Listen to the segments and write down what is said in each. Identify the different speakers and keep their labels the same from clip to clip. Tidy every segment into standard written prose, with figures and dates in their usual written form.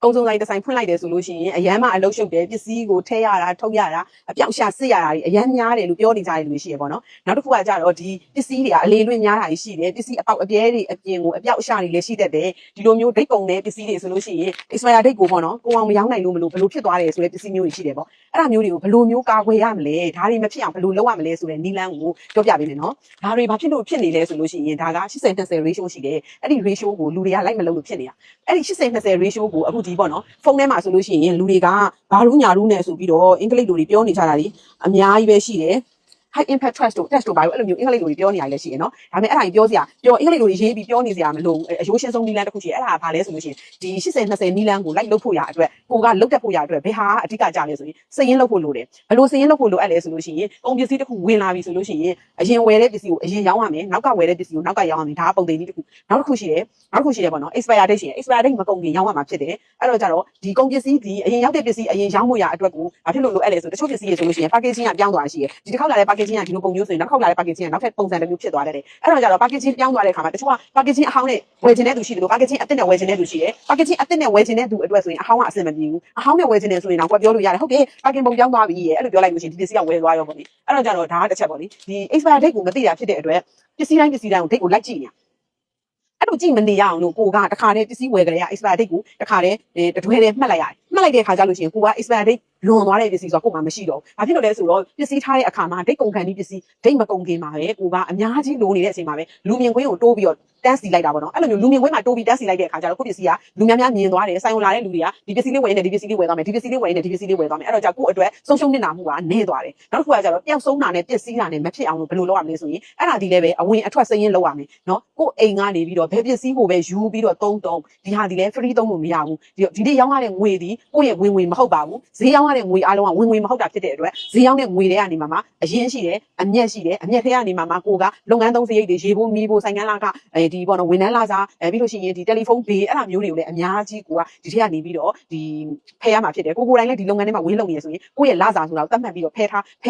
Speaker 1: ကုံစုံဆိုင်တစ်ဆိုင်ဖွင့်လိုက်တယ်ဆိုလို့ရှိရင်အရန်မှအလုပ်ရှုပ်တယ်ပစ္စည်းကိုထဲရတာထုတ်ရတာအပြောက်ရှာစစ်ရတာတွေအရန်များတယ်လို့ပြောနေကြတယ်လို့ရှိရပေါ့နော်နောက်တစ်ခုကကြတော့ဒီပစ္စည်းတွေကအလေလွင့်များတာရှိတယ်ပစ္စည်းအပေါက်အပြဲတွေအပြင်ကိုအပြောက်ရှာတွေလည်းရှိတတ်တယ်ဒီလိုမျိုးဒိတ်ကုန်တဲ့ပစ္စည်းတွေဆိုလို့ရှိရင် expire date ကိုပေါ့နော်ကိုအောင်မရောင်းနိုင်လို့မလို့ဘယ်လိုဖြစ်သွားတယ်ဆိုတဲ့ပစ္စည်းမျိုးတွေရှိတယ်ပေါ့အဲ့ဒါမျိုးတွေကိုဘယ်လိုမျိုးကာကွယ်ရမလဲဒါတွေမဖြစ်အောင်ဘယ်လိုလုပ်ရမလဲဆိုတဲ့နည်းလမ်းကိုပြောပြပေးမယ်နော်ဒါတွေဘာဖြစ်လို့ဖြစ်နေလဲဆိုလို့ရှိရင်ဒါက80-20 ratio ရှိတယ်အဲ့ဒီ ratio ကိုလူတွေကလိုက်မလုပ်လို့ဖြစ်နေတာအဲ့ဒီ80-20 ratio ကိုအခုဒီပေါ့နော်ဖုန်းထဲမှာဆိုလို့ရှိရင်လူတွေကဘာလို့ညာလို့နဲ့ဆိုပြီးတော့အင်္ဂလိပ်လိုတွေပြောနေကြတာဒီအများကြီးပဲရှိတယ်high impact trust တို့ test တို့ဘာလို့အဲ့လိုမျိုးအင်္ဂလိပ်လိုတွေပြောနေရလဲရှိရနော်ဒါပေမဲ့အဲ့ဒါကြီးပြောစရာပြောအင်္ဂလိပ်လိုတွေရေးပြီးပြောနေစရာမလိုအယိုးရှင်းဆုံးနီလန်းတစ်ခုရှိအဲ့ဒါကဘာလဲဆိုလို့ရှိရင်ဒီ80-20နီလန်းကိုလိုက်လုပ်ဖို့ရအတွက်ကိုကလုတ်တက်ဖို့ရအတွက်ဘယ်ဟာအဓိကကြလဲဆိုရင်စည်ရင်းလုပ်ဖို့လိုတယ်ဘယ်လိုစည်ရင်းလုပ်ဖို့လိုအပ်လဲဆိုလို့ရှိရင်ကုန်ပစ္စည်းတစ်ခုဝင်လာပြီဆိုလို့ရှိရင်အရင်ဝယ်တဲ့ပစ္စည်းကိုအရင်ရောင်းရမယ်နောက်ကဝယ်တဲ့ပစ္စည်းကိုနောက်ကရောင်းရမယ်ဒါကပုံသိန်းကြီးတစ်ခုနောက်တစ်ခုရှိတယ်ပေါ့နော် expire date ရှိတယ် expire date မကုန်ခင်ရောင်းရမှာဖြစ်တယ်အဲ့တော့ကြတော့ဒီကုန်ပစ္စည်းဒီအရင်ရောက်တဲ့ပစ္စည်းအရင်ရောင်းဖို့ရအတွက်ကိုဘာဖြစ်လို့လိုအပ်လဲဆိုတချို့ပစ္စည်းတွေဆိုလို့ရှိရင် packaging ကပြောင်းသွားရှိတယ်ဒီတစ်ခေါက်လာတဲ့ packaging ကဒီလိုပုံမျိုးဆိုရင်နောက်တစ်ခေါက်လာတဲ့ packaging ကနောက်ထပ်ပုံစံတစ်မျိုးဖြစ်သွားတယ်အဲ့တော့ကြတော့ packaging ပြောင်းသွားတဲ့အခါမှာတချို့က packaging အဟောင်းနဲ့ဝယ်ချင်တဲ့သူရှိတယ်လို့ packaging အသစ်နဲ့ဝယ်ချင်တဲ့သူရှိတယ် packaging အသစ်နဲ့ဝယ်ချင်တဲ့သူအတွက်ဆိုရင်အဟောင်းကအဆင်မပြေဘူးအဟောင်းနဲ့ဝယ်ချင်တယ်ဆိုရင်တော့ကိုပြောလို့ရတယ်ဟုတ်တယ် packing ပုံပြောင်းသွားပြီအဲ့လိုပြောလိုက်လို့ရှိရင်ဒီပစ္စည်းကဝယ်သွားရောပေါ့လေအဲ့တော့ကြတော့ဒါကတစ်ချက်ပေါ့လေဒီ expire date ကိုမသိတာဖြစ်တဲ့အတွက်ပစ္စည်းတိုင်းကို date ကိုလိုက်ကြည့်နေအဲ့လိုကြည့်မနေရအောင်လို့ကိုကတခါတည်းပစ္စည်းဝယ်ကြရ expire date ကိုတခါတည်းတွဲတည်းမှတ်လိုက်ရတယ်မှတ်လိုက်တဲ့အခါကျလို့ရှိရင်ကိုက expire date လွန်သွားတဲ့ပစ္စည်းဆိုတော့ကိုမှမရှိတော့ဘူး။ဘာဖြစ်လို့လဲဆိုတော့ပစ္စည်းထားတဲ့အခါမှာဒိတ်ကုန်ခံပြီးပစ္စည်းဒိတ်မကုန်ခင်မှာပဲကိုကအများကြီးလိုနေတဲ့အချိန်မှာပဲလူမြင်ကွင်းကိုတိုးပြီးတော့တန်းစီလိုက်တာပေါ့နော်။အဲ့လိုမျိုးလူမြင်ကွင်းမှာတိုးပြီးတန်းစီလိုက်တဲ့အခါကျတော့ကိုပစ္စည်းကလူများများမြင်သွားတယ်ဆိုင်ဝင်လာတဲ့လူတွေကဒီပစ္စည်းလေးဝယ်နေဒီပစ္စည်းလေးဝယ်သွားမယ်ဒီပစ္စည်းလေးဝယ်နေဒီပစ္စည်းလေးဝယ်သွားမယ်အဲ့တော့ကြာကိုအတွက်ဆုံးရှုံးနေတာမှုကနည်းသွားတယ်။နောက်တစ်ခုကကျတော့ပျောက်ဆုံးတာနဲ့ပစ္စည်းတာနဲ့မဖြစ်အောင်လို့ဘယ်လိုလုပ်ရမလဲဆိုရင်အဲ့ဒါဒီလည်းပဲအဝင်အထွက်စရင်းလုပ်ရမယ်နော်။ကိုအိမ်ကနေပြီးတော့ဘယ်ပစ္စည်းကိုပဲယူပြီးတော့သုံးဒီဟာဒီလည်း free သုံးလို့မရဘူး။ဒီနေ့ရောင်းရတဲ့ငွေဒီကိုယ့်ရဲ့ဝင်ငွေမဟုတ်ပါဘူး။ဈေးရောင်းရတဲ့ငွေအားလုံးကဝင်ငွေမဟုတ်တာဖြစ်တဲ့အတွက်ဈေးရောင်းတဲ့ငွေတွေကနေမှအရင်ရှိတယ်အမျက်ရှိတယ်အမျက်ထဲကနေမှကိုကလုပ်ငန်းသုံးစရိတ်တွေရေဖို့မီးဖို့ဆိုင်ကန်းလာကဒီပေါ့နော်ဝန်ထမ်းလာစားပြီးလို့ရှိရင်ဒီတယ်လီဖုန်းဘေးအဲ့ဒါမျိုးတွေကိုလည်းအများကြီးကိုကဒီထဲကနေပြီးတော့ဒီဖယ်ရမှာဖြစ်တယ်ကိုတိုင်းလည်းဒီလုပ်ငန်းထဲမှာဝင်လုပ်နေရဆိုရင်ကိုယ့်ရဲ့လာစားဆိုတာကိုသတ်မှတ်ပြီးတော့ဖ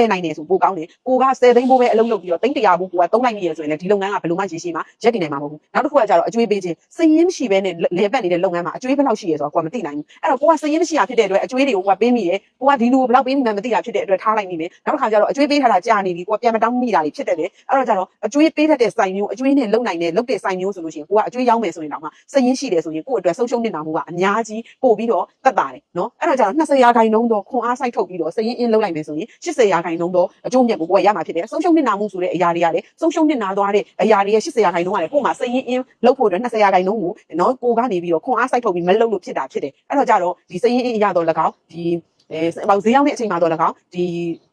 Speaker 1: ယ်နိုင်တယ်ဆိုပိုကောင်းတယ်ကိုက10သိန်းဖိုးပဲအလုပ်လုပ်ပြီးတော့300ဘူးကိုကသုံးလိုက်နေရဆိုရင်လည်းဒီလုပ်ငန်းကဘယ်လိုမှရေရှည်မှာရက်တည်နိုင်မှာမဟုတ်ဘူးနောက်တစ်ခုကကျတော့အကျွေးပေးခြင်းစည်ရင်းမရှိဘဲနဲ့လေပတ်နေတဲ့လုပ်ငန်းမှာအကျွေးဘယ်လောက်ရှိရဲဆိုတော့ကိုကမသိနိုင်ဘူးအဲ့တော့ကိုကစည်ရင်းမရှိတာဖြစ်တဲ့အတွက်အကျွေးတွေကိုကိုကပေးမိတယ်ကိုကဒီလူဘယ်လောက်ပေးမိမှမသိတာဖြစ်တဲ့အတွက်ထားလိုက်မိမယ်နောက်တစ်ခါကျတော့အကျွေးပေးထားတာကြာနေပြီကိုကပြန်မတောင်းမိတာတွေဖြစ်တယ်လေအဲ့တော့ကျတော့အကျွေးပေးတဲ့ဆိုင်မျိုးအကျွေးနဲ့လုံနိုင်တဲ့လုပ်တဲ့ဆိုင်မျိုးဆိုလို့ရှိရင်ကိုကအကျွေးရောင်းမယ်ဆိုရင်တော့မှစည်ရင်းရှိတယ်ဆိုရင်ကိုအတွက်ဆုံးရှုံးနေတာမှုကအများကြီးပို့ပြီးတော့တက်တာတယ်နော်အဲ့တော့ကျတော့20%တော့ခွန်အားစိုက်ထုတ်ပြီးတော့စည်ရင်းအင်းလုပ်လိုက်မယ်ဆိုရင်80%တော့အကျိုးမြတ်ကိုကိုကရမှာဖြစ်တယ်ဆုံးရှုံးနေတာမှုဆိုတဲ့အရာတွေကလည်းဆုံးရှုံးနေတာသွားတဲ့အရာတွေရဲ့80%ကလည်းကို့မှာစည်ရင်းအင်းလုပ်ဖို့အတွက်20%ကိုနော်ကိုကနေပြီးတော့ခွန်အားစိုက်ထုတ်ပြီးမလုပ်လို့ဖြစ်တာဖြစ်တယ်အဲ့တော့ကျတော့ဒီစည်ရင်းအင်းရတော့၎င်းဒီပေါဈေးရောက်တဲ့အချိန်မှာတော့၎င်းဒီ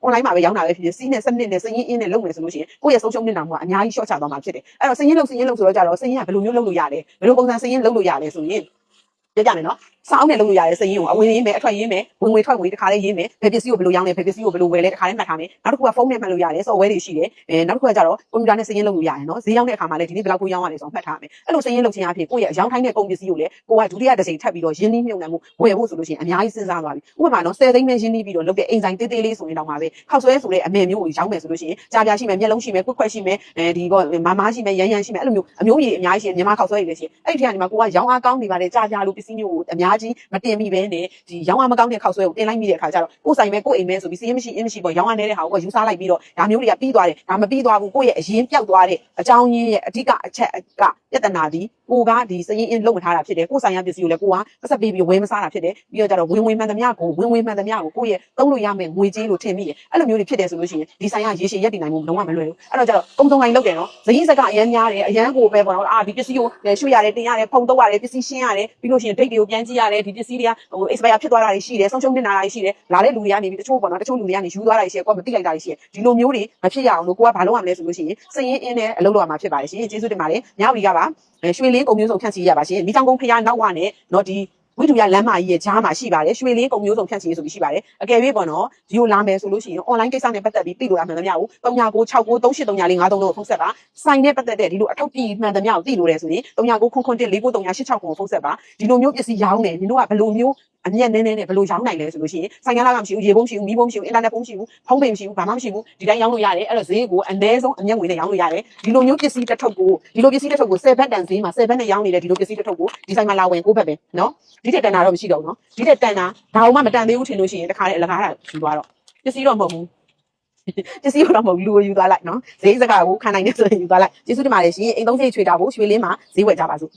Speaker 1: online မှာပဲရောင်းတာပဲဖြစ်ဖြစ်စီးနဲ့စနစ်နဲ့စည်ရင်းအင်းနဲ့လုပ်မယ်ဆိုလို့ရှိရင်ကိုယ့်ရဲ့ဆုံးရှုံးနေတာမှုကအများကြီး short ချသွားမှာဖြစ်တယ်အဲ့တော့စည်ရင်းလုပ်ဆိုတော့ကြတော့စည်ရင်းကဘယ်လိုမျိုးလုပ်လို့ရလဲဘယ်လိုပုံစံစည်ရင်းလုပ်လို့ရလဲဆိုရင်ပြမယ်နော်စောင်းနဲ့လုပ်လို့ရတယ်စည်ရင်းကိုအဝင်ရင်းမယ်အထွက်ရင်းမယ်ဝင်ငွေထွက်ငွေတစ်ခါလေးရင်းမယ်ဘယ်ပစ္စည်းကိုဘယ်လိုရောင်းလဲဘယ်ပစ္စည်းကိုဘယ်လိုဝယ်လဲတစ်ခါလေးမှတ်ထားမယ်နောက်တစ်ခုကဖုန်းနဲ့မှတ်လို့ရတယ် software တွေရှိတယ်နောက်တစ်ခုကကြတော့ကွန်ပျူတာနဲ့စည်ရင်းလုပ်လို့ရတယ်နော်ဈေးရောက်တဲ့အခါမှာလည်းဒီနေ့ဘယ်လောက်ကိုရောင်းရလဲဆိုတော့မှတ်ထားမယ်အဲ့လိုစည်ရင်းလုပ်ခြင်းအပြင်ကိုယ့်ရဲ့အယောင်းထိုင်းတဲ့ကုန်ပစ္စည်းကိုလည်းကိုကဒုတိယတစ်ချိန်ထပ်ပြီးတော့ရင်းနှီးမြှုပ်နှံမှုဝယ်ဖို့ဆိုလို့ရှိရင်အများကြီးစဉ်းစားသွားပြီဥပမာနော်10သိန်းနဲ့ရင်းနှီးပြီးတော့လုပ်တဲ့အိမ်ဆိုင်တေးသေးလေးဆိုရင်တော့မှာပဲခောက်ဆွဲဆိုတဲ့အမေမျိုးကိုရောင်းမယ်ဆိုလို့ရှိရင်ကြားပြရှိမယ်မျက်လုံးရှိမယ်ခွက်ရှိမယ်ဒီပေါ့မားရှိမယ်ရမ်းရှိမယ်အဲ့လိုမျိုးအမျိုးကြီးအများကြီးရှိတယ်မြန်မာခောက်ဆွဲတွေလည်းရှိတယ်အဲ့ဒီထဲကနေမှကိုကရောင်းအားကောင်းနေပါတယ်ကြားလို့ပစ္စည်းမျိုးကိုအများကြီးမတင်မိပဲနဲ့ဒီရောင်းအားမကောင်းတဲ့ခောက်ဆွဲကိုတင်လိုက်မိတဲ့အခါကျတော့ကိုယ်ဆိုင်ပဲကိုယ်အိမ်ပဲဆိုပြီးစီးရင်မရှိပေါ့ရောင်းအားနေတဲ့ဟာကိုယူစားလိုက်ပြီးတော့ဒါမျိုးတွေကပြီးသွားတယ်ဒါမပြီးသွားဘူးကိုယ့်ရဲ့အရင်ပြောက်သွားတဲ့အကြောင်းရင်းရဲ့အဓိကအချက်ကပြဿနာဒီကိုကဒီစရင်အင်းလုံးမထားတာဖြစ်တယ်ကိုယ်ဆိုင်ရပစ္စည်းကိုလည်းကိုကပတ်သက်ပြီးဝယ်မစားတာဖြစ်တယ်ပြီးတော့ကျတော့ဝင်မှန်သမျှကိုကိုယ့်ရဲ့သုံးလို့ရမယ်ငွေကြေးလို့ထင်မိတယ်အဲ့လိုမျိုးတွေဖြစ်တယ်ဆိုလို့ရှိရင်ဒီဆိုင်ကရေရှည်ရက်တည်နိုင်မှုလုံးဝမလွယ်ဘူးအဲ့တော့ကျတော့ကုံစုံတိုင်းလုပ်တယ်နော်ဇရင်စကအရန်များတယ်အရန်ကိုပဲပေါ့နော်ဒီပစ္စည်းကိုရွှေ့ရတယ်တင်ရတယ်ဖုံတော့ရတယ်ပစ္စည်းရှင်းရတယ်ပြီးလို့ရှိရင်ဒိတ်တွေကိုပြန်ကြည့်ရတယ်ဒီပစ္စည်းတွေကexpire ဖြစ်သွားတာတွေရှိတယ်ဆုံးရှုံးနေတာတွေရှိတယ်လာတဲ့လူတွေကနေပြီးတချို့ပေါ့နော်တချို့လူတွေကနေယူသွားတာတွေရှိတယ်ကိုကမသိလိုက်တာတွေရှိတယ်ဒီလိုမျိုးတွေမဖြစ်ရအောင်လို့ကိုကဘာလုပ်ရမလဲဆိုလို့ရှိရင်စရင်အင်းနဲ့အလုပ်လုပ်ရမှာဖြစ်ပါတယ်ရှင်ကျေးဇူးတင်ပါတယ်ညဝီကပါရွှေလင်းကုန်မျိုးစုံဖြန့်ချီရပါရှင်မိချောင်းကုန်းဖျားနောက်ဝနဲ့နော်ဒီဝိတုရလမ်းမကြီးရဲ့ကြားမှာရှိပါတယ်ရွှေလင်းကုန်မျိုးစုံဖြန့်ချီဆိုပြီးရှိပါတယ်အကယ်၍ပေါ့နော်ဒီကိုလာမယ်ဆိုလို့ရှိရင် online ကိစ္စနဲ့ပတ်သက်ပြီးသိလို့ရမှန်သမျှကို3996938333ကိုဖုန်းဆက်ပါဆိုင်နဲ့ပတ်သက်တဲ့ဒီလိုအထောက်ပြီးမှန်သမျှကိုသိလို့ရတယ်ဆိုရင်3999149386ကိုဖုန်းဆက်ပါဒီလိုမျိုးပစ္စည်းရောင်းနေညီတို့ကဘယ်လိုမျိုး အမြတ်နည်းနည်းနဲ့ဘယ်လိုရောင်းနိုင်လဲဆိုလို့ရှိရင်ဆိုင်ကလာကမရှိဘူးရေပုံးမရှိဘူးမီးပုံးမရှိဘူးအင်တာနက်ပုံးမရှိဘူးဖုန်းပေမရှိဘူးဘာမှမရှိဘူးဒီတိုင်းရောင်းလို့ရတယ်အဲ့တော့ဈေးကိုအနည်းဆုံးအမြတ်ငွေနဲ့ရောင်းလို့ရတယ်ဒီလိုမျိုးပစ္စည်းတစ်ထုပ်ကို7ဘတ်တန်ဈေးမှာ7ဘတ်နဲ့ရောင်းနေတဲ့ဒီလိုပစ္စည်းတစ်ထုပ်ကိုဒီဆိုင်မှာလာဝင်9ဘတ်ပဲနော်ဒီတက်တန်တာတော့မရှိတော့ဘူးနော်ဒီတက်တန်တာဒါမှမတန်သေးဘူးထင်လို့ရှိရင်တခါလေအလကားတာယူသွားတော့ပစ္စည်းတော့မဟုတ်ဘူးပစ္စည်းတော့မဟုတ်လူကိုယူသွားလိုက်နော်ဈေးစကားကိုခံနိုင်နေဆိုရင်ယူသွားလိုက်ကျေးဇူးတင်ပါတယ်ရှင်အိမ်သုံးစိတ်ချွေတာကိုရွှေလင်းမှာဈေးဝယ်ကြပါစို့